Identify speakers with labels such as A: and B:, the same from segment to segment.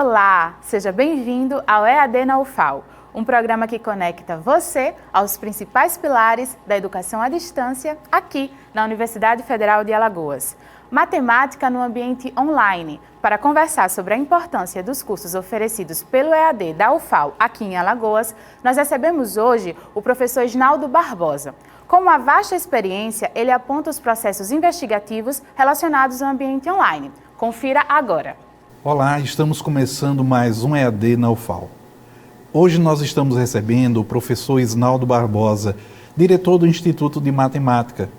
A: Olá, seja bem-vindo ao EAD na UFAL, um programa que conecta você aos principais pilares da educação à distância aqui na Universidade Federal de Alagoas. Matemática no ambiente online. Para conversar sobre a importância dos cursos oferecidos pelo EAD da UFAL aqui em Alagoas, nós recebemos hoje o professor Isnaldo Barbosa. Com uma vasta experiência, ele aponta os processos investigativos relacionados ao ambiente online. Confira agora.
B: Olá, estamos começando mais um EAD na UFAL. Hoje nós estamos recebendo o professor Isnaldo Barbosa, diretor do Instituto de Matemática.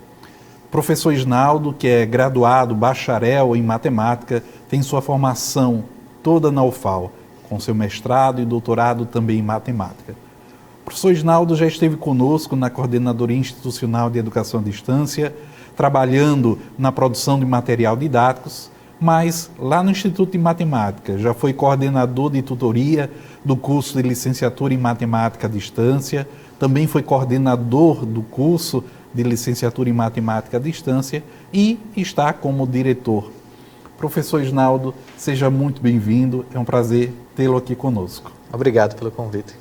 B: Professor Isnaldo, que é graduado, bacharel em matemática, tem sua formação toda na UFAL, com seu mestrado e doutorado também em matemática. O professor Isnaldo já esteve conosco na Coordenadoria Institucional de Educação à Distância, trabalhando na produção de material didáticos, mas lá no Instituto de Matemática já foi coordenador de tutoria do curso de licenciatura em Matemática à Distância, também foi coordenador do curso de licenciatura em Matemática à Distância e está como diretor. Professor Isnaldo, seja muito bem-vindo, é um prazer tê-lo aqui conosco.
C: Obrigado pelo convite.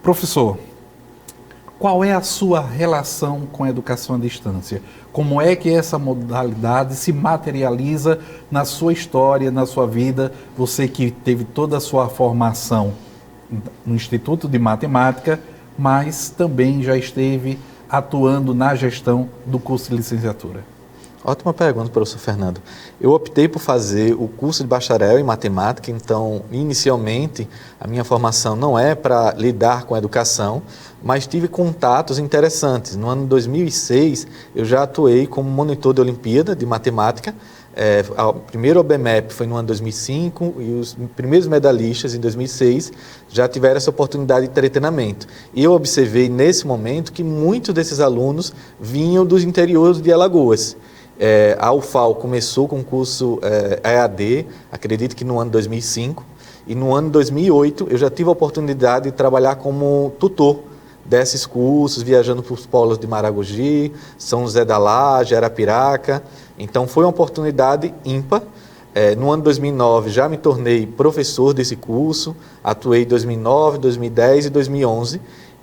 B: Professor, qual é a sua relação com a educação à distância? Como é que essa modalidade se materializa na sua história, na sua vida? Você que teve toda a sua formação no Instituto de Matemática, mas também já esteve atuando na gestão do curso de licenciatura.
C: Ótima pergunta, professor Fernando. Eu optei por fazer o curso de bacharel em matemática, então, inicialmente, a minha formação não é para lidar com a educação, mas tive contatos interessantes. No ano 2006, eu já atuei como monitor de Olimpíada de Matemática. O primeiro OBMEP foi no ano 2005 e os primeiros medalhistas, em 2006, já tiveram essa oportunidade de treinamento. E eu observei, nesse momento, que muitos desses alunos vinham dos interiores de Alagoas. A UFAL começou com o curso EAD, acredito que no ano 2005, e no ano 2008 eu já tive a oportunidade de trabalhar como tutor desses cursos, viajando para os polos de Maragogi, São José da Laje, Arapiraca. Então foi uma oportunidade ímpar. No ano 2009 já me tornei professor desse curso, atuei em 2009, 2010 e 2011.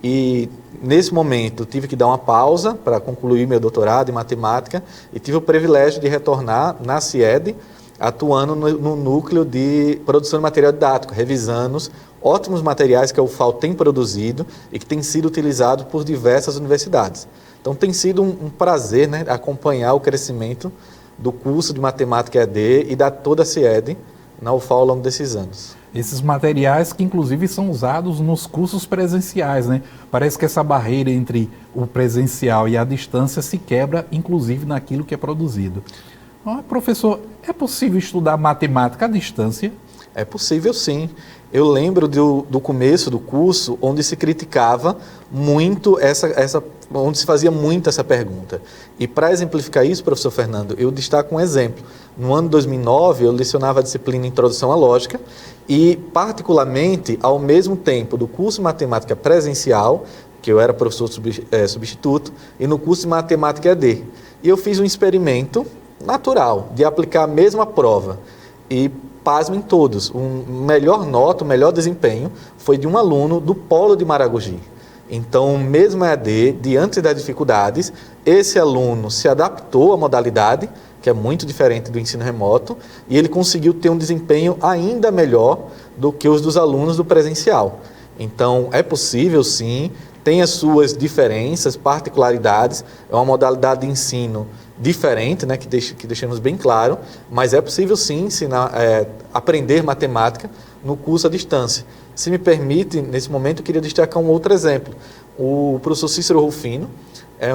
C: E nesse momento tive que dar uma pausa para concluir meu doutorado em matemática e tive o privilégio de retornar na CIED, atuando no núcleo de produção de material didático, revisando os ótimos materiais que a UFAL tem produzido e que tem sido utilizado por diversas universidades. Então tem sido um prazer, né, acompanhar o crescimento do curso de matemática EAD e da toda a CIED na UFAL ao longo desses anos.
B: Esses materiais que inclusive são usados nos cursos presenciais, né? Parece que essa barreira entre o presencial e a distância se quebra, inclusive naquilo que é produzido. Professor, é possível estudar matemática à distância?
C: É possível, sim. Eu lembro do começo do curso, onde se criticava muito onde se fazia muito essa pergunta. E para exemplificar isso, professor Fernando, eu destaco um exemplo. No ano 2009, eu lecionava a disciplina Introdução à Lógica e, particularmente, ao mesmo tempo do curso de matemática presencial, que eu era professor substituto, e no curso de matemática EAD. E eu fiz um experimento natural de aplicar a mesma prova. E, pasmem todos, melhor nota, o melhor desempenho foi de um aluno do Polo de Maragogi. Então, mesmo EAD, diante das dificuldades, esse aluno se adaptou à modalidade, que é muito diferente do ensino remoto, e ele conseguiu ter um desempenho ainda melhor do que os dos alunos do presencial. Então, é possível sim, tem as suas diferenças, particularidades, é uma modalidade de ensino diferente, né, que deixamos bem claro, mas é possível sim aprender matemática no curso à distância. Se me permite, nesse momento eu queria destacar um outro exemplo. O professor Cícero Rufino é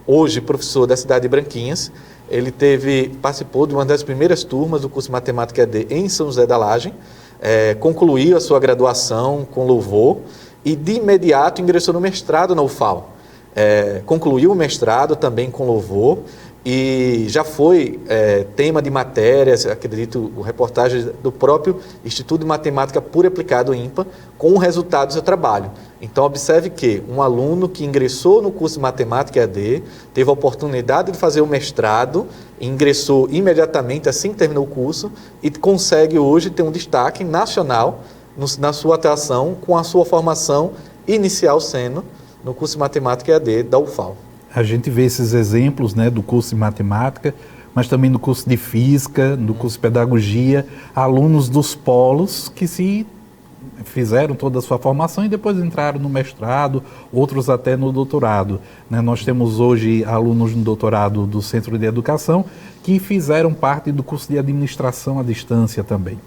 C: hoje professor da cidade de Branquinhas. Ele participou de uma das primeiras turmas do curso de Matemática EAD em São José da Laje, concluiu a sua graduação com louvor e de imediato ingressou no mestrado na UFAL. Concluiu o mestrado também com louvor e já foi tema de matérias, acredito, reportagem do próprio Instituto de Matemática Pura e Aplicada, INPA, com o resultado do seu trabalho. Então, observe que um aluno que ingressou no curso de Matemática EAD, teve a oportunidade de fazer o mestrado, ingressou imediatamente assim que terminou o curso e consegue hoje ter um destaque nacional na sua atuação, com a sua formação inicial sendo no curso de Matemática EAD da UFAL.
B: A gente vê esses exemplos, né, do curso de matemática, mas também no curso de física, no curso de pedagogia, alunos dos polos que se fizeram toda a sua formação e depois entraram no mestrado, outros até no doutorado, né? Nós temos hoje alunos no doutorado do Centro de Educação que fizeram parte do curso de administração à distância também.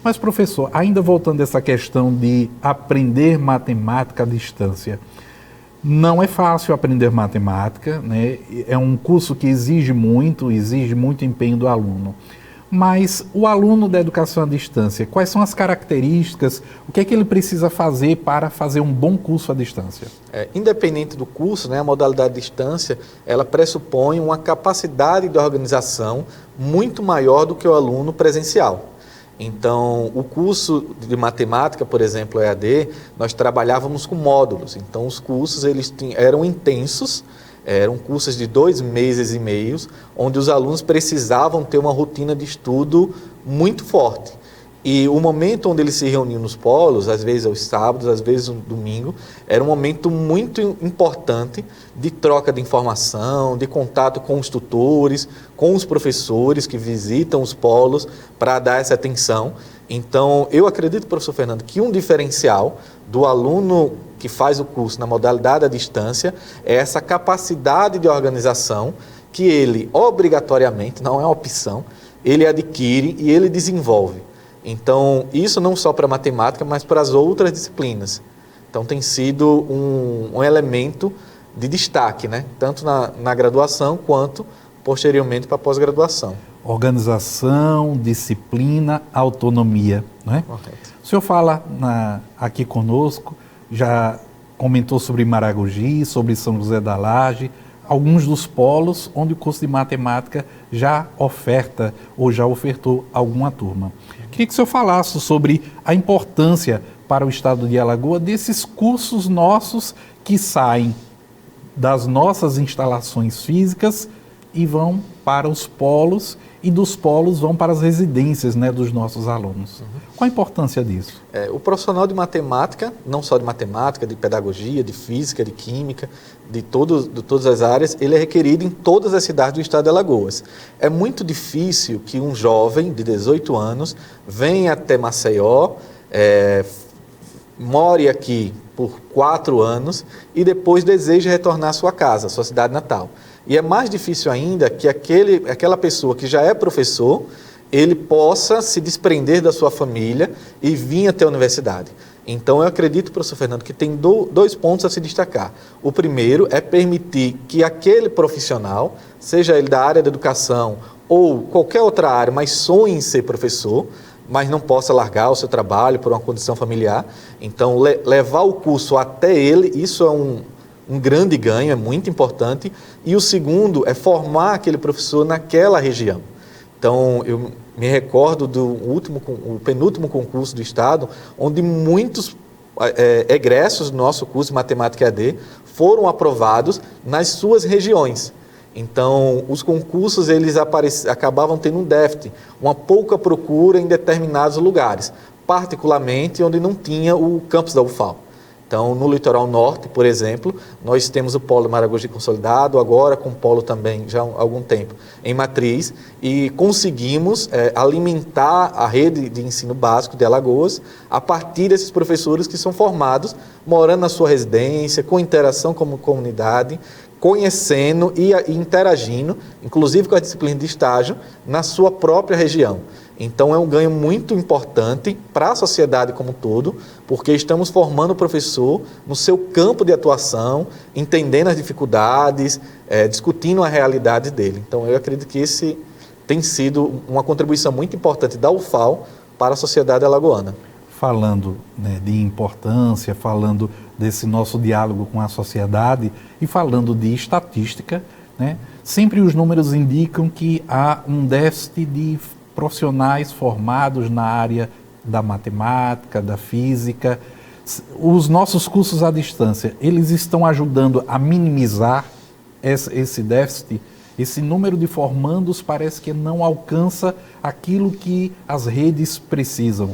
B: Mas, professor, ainda voltando a essa questão de aprender matemática à distância, não é fácil aprender matemática, né? É um curso que exige muito empenho do aluno. Mas o aluno da educação à distância, quais são as características, o que é que ele precisa fazer para fazer um bom curso à distância?
C: Independente do curso, né, a modalidade à distância, ela pressupõe uma capacidade de organização muito maior do que o aluno presencial. Então, o curso de matemática, por exemplo, EAD, nós trabalhávamos com módulos. Então, os cursos eram intensos, eram cursos de 2 meses e meio, onde os alunos precisavam ter uma rotina de estudo muito forte. E o momento onde eles se reuniam nos polos, às vezes aos sábados, às vezes no domingo, era um momento muito importante de troca de informação, de contato com os tutores, com os professores que visitam os polos para dar essa atenção. Então, eu acredito, professor Fernando, que um diferencial do aluno que faz o curso na modalidade à distância é essa capacidade de organização que ele, obrigatoriamente, não é uma opção, ele adquire e ele desenvolve. Então, isso não só para a matemática, mas para as outras disciplinas. Então, tem sido um elemento de destaque, né? Tanto na graduação quanto posteriormente para a pós-graduação.
B: Organização, disciplina, autonomia, não é?
C: Correto.
B: O senhor fala aqui conosco, já comentou sobre Maragogi, sobre São José da Laje, alguns dos polos onde o curso de matemática já oferta ou já ofertou alguma turma. Queria que o senhor falasse sobre a importância para o estado de Alagoas desses cursos nossos que saem das nossas instalações físicas e vão para os polos e dos polos vão para as residências, né, dos nossos alunos. Qual a importância disso?
C: O profissional de matemática, não só de matemática, de pedagogia, de física, de química, de todas as áreas, ele é requerido em todas as cidades do estado de Alagoas. É muito difícil que um jovem de 18 anos venha até Maceió, more aqui por 4 anos e depois deseje retornar à sua casa, à sua cidade natal. E é mais difícil ainda que aquela pessoa que já é professor, ele possa se desprender da sua família e vir até a universidade. Então, eu acredito, professor Fernando, que tem 2 pontos a se destacar. O primeiro é permitir que aquele profissional, seja ele da área da educação ou qualquer outra área, mas sonhe em ser professor, mas não possa largar o seu trabalho por uma condição familiar. Então, levar o curso até ele, isso é um grande ganho, é muito importante. E o segundo é formar aquele professor naquela região. Então, eu me recordo o penúltimo concurso do Estado, onde muitos egressos do nosso curso de Matemática EAD foram aprovados nas suas regiões. Então, os concursos eles acabavam tendo um déficit, uma pouca procura em determinados lugares, particularmente onde não tinha o campus da UFAL. Então, no litoral norte, por exemplo, nós temos o polo Maragogi consolidado, agora com o polo também já há algum tempo em Matriz, e conseguimos alimentar a rede de ensino básico de Alagoas a partir desses professores que são formados, morando na sua residência, com interação com a comunidade, conhecendo e interagindo, inclusive com a disciplina de estágio, na sua própria região. Então, é um ganho muito importante para a sociedade como um todo, porque estamos formando o professor no seu campo de atuação, entendendo as dificuldades, discutindo a realidade dele. Então, eu acredito que esse tem sido uma contribuição muito importante da UFAL para a sociedade alagoana.
B: Falando, né, de importância, falando desse nosso diálogo com a sociedade e falando de estatística, né, sempre os números indicam que há um déficit de profissionais formados na área da matemática, da física. Os nossos cursos à distância, eles estão ajudando a minimizar esse déficit? Esse número de formandos parece que não alcança aquilo que as redes precisam.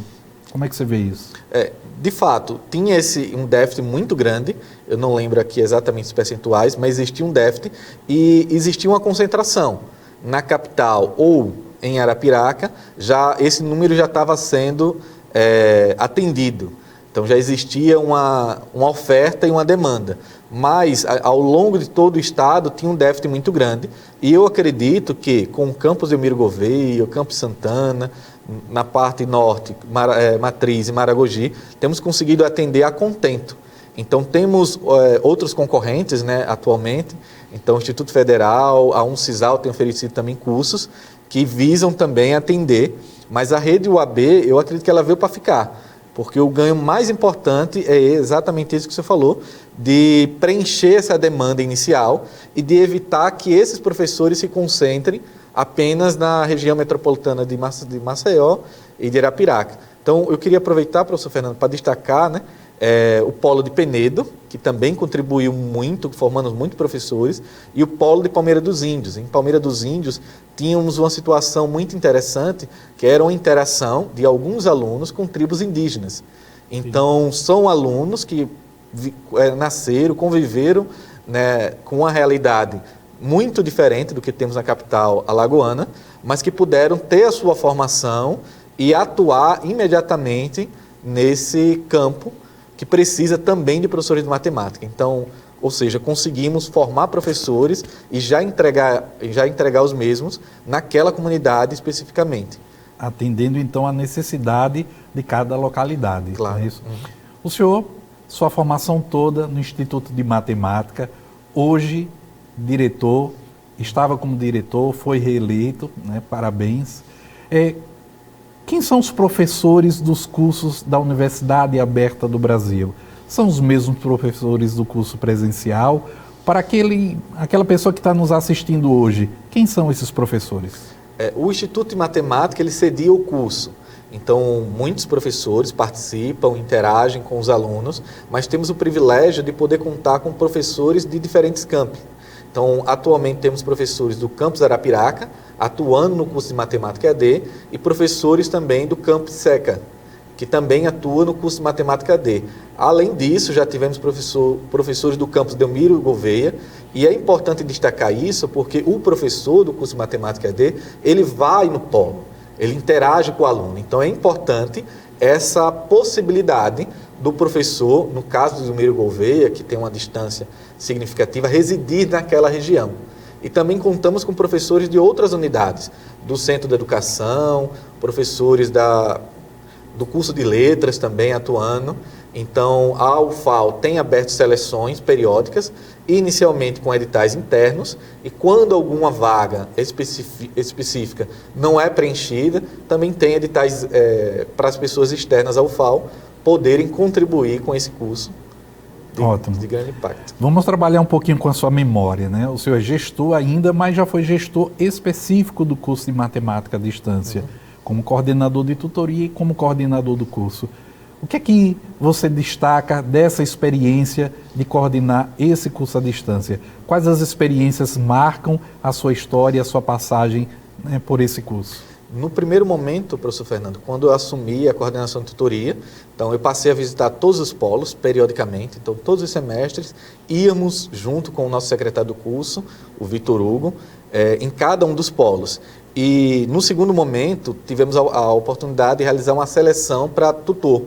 B: Como é que você vê isso?
C: De fato, tinha um déficit muito grande, eu não lembro aqui exatamente os percentuais, mas existia um déficit e existia uma concentração. Na capital ou em Arapiraca, esse número já estava sendo atendido. Então já existia uma oferta e uma demanda. Mas ao longo de todo o estado tinha um déficit muito grande. E eu acredito que com o campus Delmiro Gouveia, o campus Santana, na parte norte, Matriz e Maragogi, temos conseguido atender a contento. Então temos outros concorrentes, né, atualmente. Então o Instituto Federal, a Uncisal tem oferecido também cursos que visam também atender. Mas a rede UAB, eu acredito que ela veio para ficar. Porque o ganho mais importante é exatamente isso que você falou, de preencher essa demanda inicial e de evitar que esses professores se concentrem apenas na região metropolitana de Maceió e de Arapiraca. Então, eu queria aproveitar, professor Fernando, para destacar, né, o polo de Penedo, que também contribuiu muito, formando muitos professores, e o polo de Palmeira dos Índios. Em Palmeira dos Índios, tínhamos uma situação muito interessante, que era uma interação de alguns alunos com tribos indígenas. Então, são alunos que nasceram, conviveram, né, com uma realidade muito diferente do que temos na capital alagoana, mas que puderam ter a sua formação e atuar imediatamente nesse campo que precisa também de professores de matemática. Então, ou seja, conseguimos formar professores e já entregar os mesmos naquela comunidade especificamente.
B: Atendendo, então, a necessidade de cada localidade.
C: Claro.
B: Não é isso? O senhor, sua formação toda no Instituto de Matemática, hoje diretor, estava como diretor, foi reeleito, né? Parabéns. Quem são os professores dos cursos da Universidade Aberta do Brasil? São os mesmos professores do curso presencial? Para aquela pessoa que está nos assistindo hoje, quem são esses professores?
C: O Instituto de Matemática, ele cedia o curso. Então, muitos professores participam, interagem com os alunos, mas temos o privilégio de poder contar com professores de diferentes campos. Então, atualmente temos professores do campus Arapiraca, atuando no curso de Matemática EAD, e professores também do campus SECA, que também atua no curso de Matemática EAD. Além disso, já tivemos professores do campus Delmiro Gouveia, e é importante destacar isso porque o professor do curso de Matemática EAD, ele vai no polo, ele interage com o aluno. Então, é importante essa possibilidade do professor, no caso do Delmiro Gouveia, que tem uma distância significativa, residir naquela região. E também contamos com professores de outras unidades, do Centro de Educação, professores do curso de Letras também atuando. Então, a UFAL tem aberto seleções periódicas, inicialmente com editais internos, e quando alguma vaga específica não é preenchida, também tem editais para as pessoas externas à UFAL poderem contribuir com esse curso de grande impacto.
B: Vamos trabalhar um pouquinho com a sua memória, né? O senhor é gestor ainda, mas já foi gestor específico do curso de Matemática à Distância, como coordenador de tutoria e como coordenador do curso. O que é que você destaca dessa experiência de coordenar esse curso à distância? Quais as experiências marcam a sua história, a sua passagem, né, por esse curso?
C: No primeiro momento, professor Fernando, quando eu assumi a coordenação de tutoria, então eu passei a visitar todos os polos periodicamente, então todos os semestres íamos junto com o nosso secretário do curso, o Vitor Hugo, em cada um dos polos. E no segundo momento tivemos a oportunidade de realizar uma seleção para tutor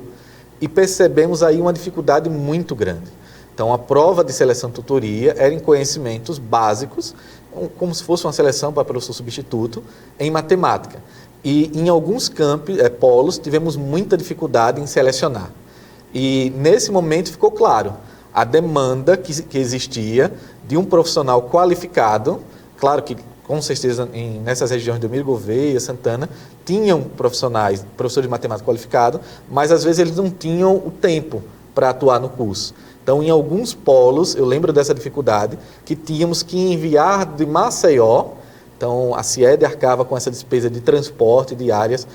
C: e percebemos aí uma dificuldade muito grande. Então a prova de seleção de tutoria era em conhecimentos básicos, como se fosse uma seleção para professor substituto, em matemática. E em alguns polos, tivemos muita dificuldade em selecionar. E nesse momento ficou claro a demanda que existia de um profissional qualificado. Claro que, com certeza, nessas regiões do Delmiro Gouveia, Santana, tinham professores de matemática qualificados, mas às vezes eles não tinham o tempo para atuar no curso. Então, em alguns polos, eu lembro dessa dificuldade, que tínhamos que enviar de Maceió. Então, a CIED arcava com essa despesa de transporte diárias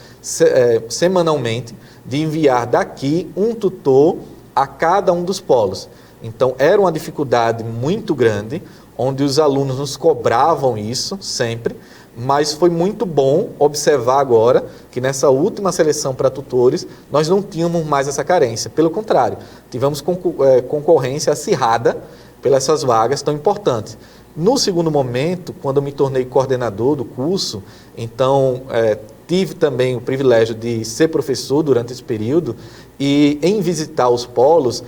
C: semanalmente, de enviar daqui um tutor a cada um dos polos. Então, era uma dificuldade muito grande, onde os alunos nos cobravam isso sempre, mas foi muito bom observar agora que nessa última seleção para tutores, nós não tínhamos mais essa carência. Pelo contrário, tivemos concorrência acirrada pelas essas vagas tão importantes. No segundo momento, quando eu me tornei coordenador do curso, então tive também o privilégio de ser professor durante esse período e em visitar os polos,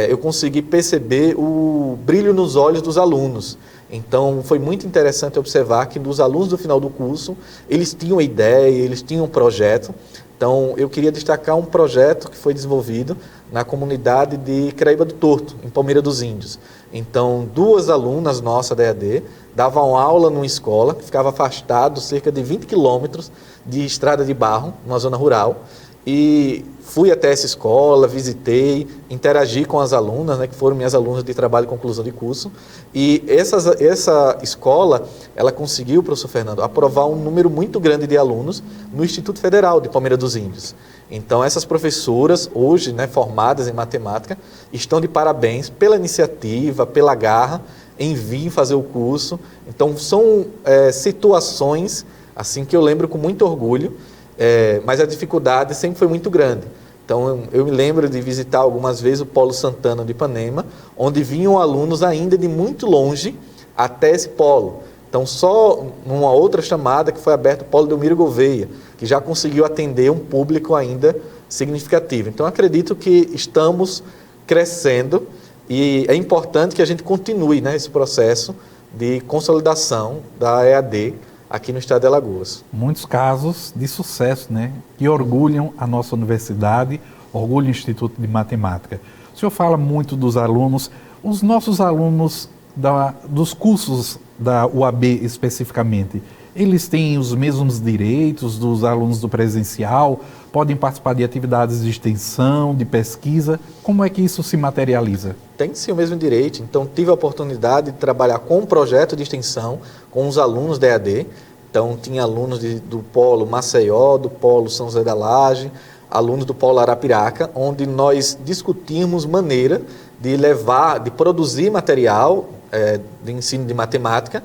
C: eu consegui perceber o brilho nos olhos dos alunos. Então, foi muito interessante observar que dos alunos do final do curso, eles tinham ideia, eles tinham um projeto. Então, eu queria destacar um projeto que foi desenvolvido na comunidade de Craíba do Torto, em Palmeira dos Índios. Então, 2 alunas nossas da EAD davam aula numa escola que ficava afastado cerca de 20 quilômetros de estrada de barro, numa zona rural. E fui até essa escola, visitei, interagi com as alunas, que foram minhas alunas de trabalho e conclusão de curso. E essa escola, ela conseguiu, professor Fernando, aprovar um número muito grande de alunos no Instituto Federal de Palmeira dos Índios. Então, essas professoras, hoje formadas em matemática, estão de parabéns pela iniciativa, pela garra em vir fazer o curso. Então, são situações assim que eu lembro com muito orgulho, mas a dificuldade sempre foi muito grande. Então, eu me lembro de visitar algumas vezes o Polo Santana de Ipanema, onde vinham alunos ainda de muito longe até esse polo. Então, só numa outra chamada que foi aberto o Polo Delmiro Gouveia, que já conseguiu atender um público ainda significativo. Então, acredito que estamos crescendo e é importante que a gente continue esse processo de consolidação da EAD aqui no estado de Alagoas.
B: Muitos casos de sucesso, que orgulham a nossa universidade, orgulham o Instituto de Matemática. O senhor fala muito dos alunos, os nossos alunos dos cursos da UAB especificamente, eles têm os mesmos direitos dos alunos do presencial, podem participar de atividades de extensão, de pesquisa, como é que isso se materializa?
C: Tem sim o mesmo direito, então tive a oportunidade de trabalhar com um projeto de extensão com os alunos da EAD, então tinha alunos do Polo Maceió, do Polo São José da Laje, alunos do Polo Arapiraca, onde nós discutimos maneira de produzir material de ensino de matemática,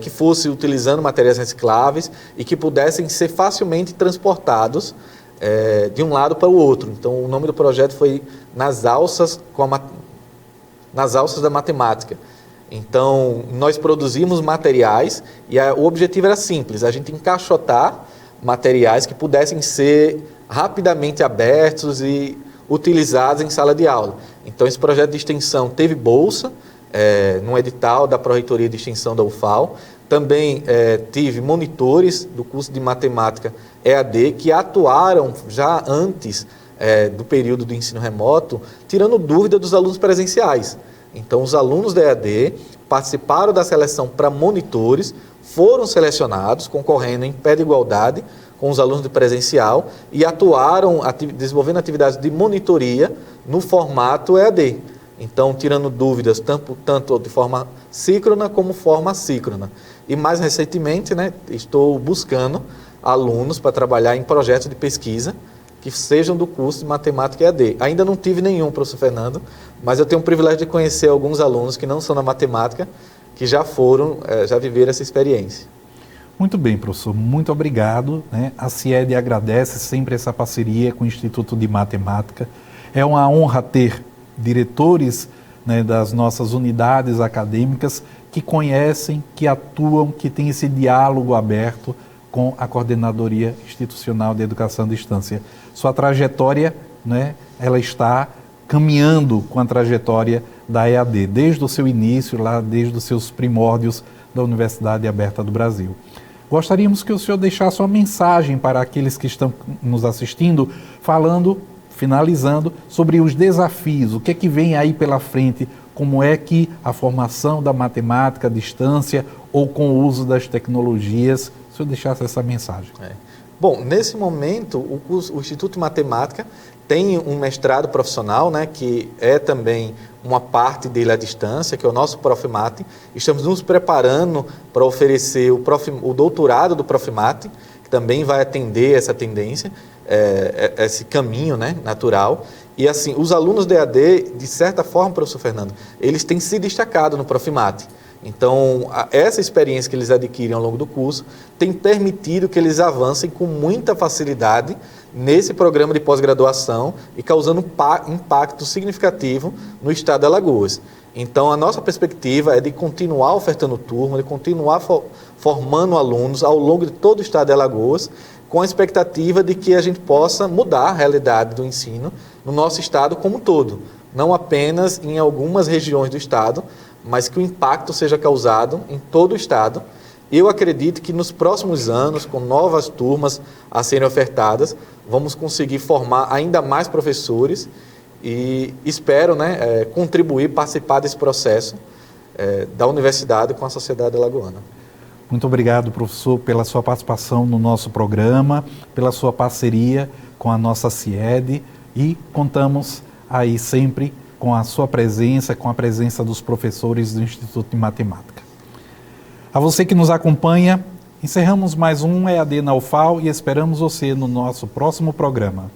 C: que fosse utilizando materiais recicláveis e que pudessem ser facilmente transportados de um lado para o outro. Então, o nome do projeto foi Nas Alças da Matemática. Então, nós produzimos materiais e o objetivo era simples, a gente encaixotar materiais que pudessem ser rapidamente abertos e utilizados em sala de aula. Então, esse projeto de extensão teve bolsa num edital da Pró-Reitoria de Extensão da UFAL. Também tive monitores do curso de Matemática EAD que atuaram já antes do período do ensino remoto, tirando dúvida dos alunos presenciais. Então, os alunos da EAD participaram da seleção para monitores, foram selecionados, concorrendo em pé de igualdade com os alunos de presencial e atuaram desenvolvendo atividades de monitoria no formato EAD. Então, tirando dúvidas tanto de forma síncrona como forma assíncrona. E mais recentemente, estou buscando alunos para trabalhar em projetos de pesquisa que sejam do curso de Matemática EAD. Ainda não tive nenhum, professor Fernando, mas eu tenho o privilégio de conhecer alguns alunos que não são da matemática, que já viveram essa experiência.
B: Muito bem, professor, muito obrigado. A CIED agradece sempre essa parceria com o Instituto de Matemática. É uma honra ter diretores das nossas unidades acadêmicas que conhecem, que atuam, que têm esse diálogo aberto com a Coordenadoria Institucional de Educação à Distância. Sua trajetória, ela está caminhando com a trajetória da EAD, desde o seu início, desde os seus primórdios da Universidade Aberta do Brasil. Gostaríamos que o senhor deixasse uma mensagem para aqueles que estão nos assistindo, finalizando, sobre os desafios, o que é que vem aí pela frente, como é que a formação da matemática à distância ou com o uso das tecnologias, se eu deixasse essa mensagem.
C: Bom, nesse momento, o Instituto de Matemática tem um mestrado profissional, né, que é também uma parte dele à distância, que é o nosso Profimate. Estamos nos preparando para oferecer o doutorado do Profimate, que também vai atender essa tendência, esse caminho, né, natural. E assim, os alunos de EAD, de certa forma, professor Fernando, eles têm se destacado no Profimate. Então, essa experiência que eles adquirem ao longo do curso tem permitido que eles avancem com muita facilidade nesse programa de pós-graduação e causando impacto significativo no estado de Alagoas. Então, a nossa perspectiva é de continuar ofertando turma, de continuar formando alunos ao longo de todo o estado de Alagoas, com a expectativa de que a gente possa mudar a realidade do ensino no nosso estado como um todo, não apenas em algumas regiões do estado, mas que o impacto seja causado em todo o estado. Eu acredito que nos próximos anos, com novas turmas a serem ofertadas, vamos conseguir formar ainda mais professores e espero, né, contribuir, participar desse processo da universidade com a sociedade alagoana.
B: Muito obrigado, professor, pela sua participação no nosso programa, pela sua parceria com a nossa CIED, e contamos aí sempre com a sua presença, com a presença dos professores do Instituto de Matemática. A você que nos acompanha, encerramos mais um EAD na UFAL e esperamos você no nosso próximo programa.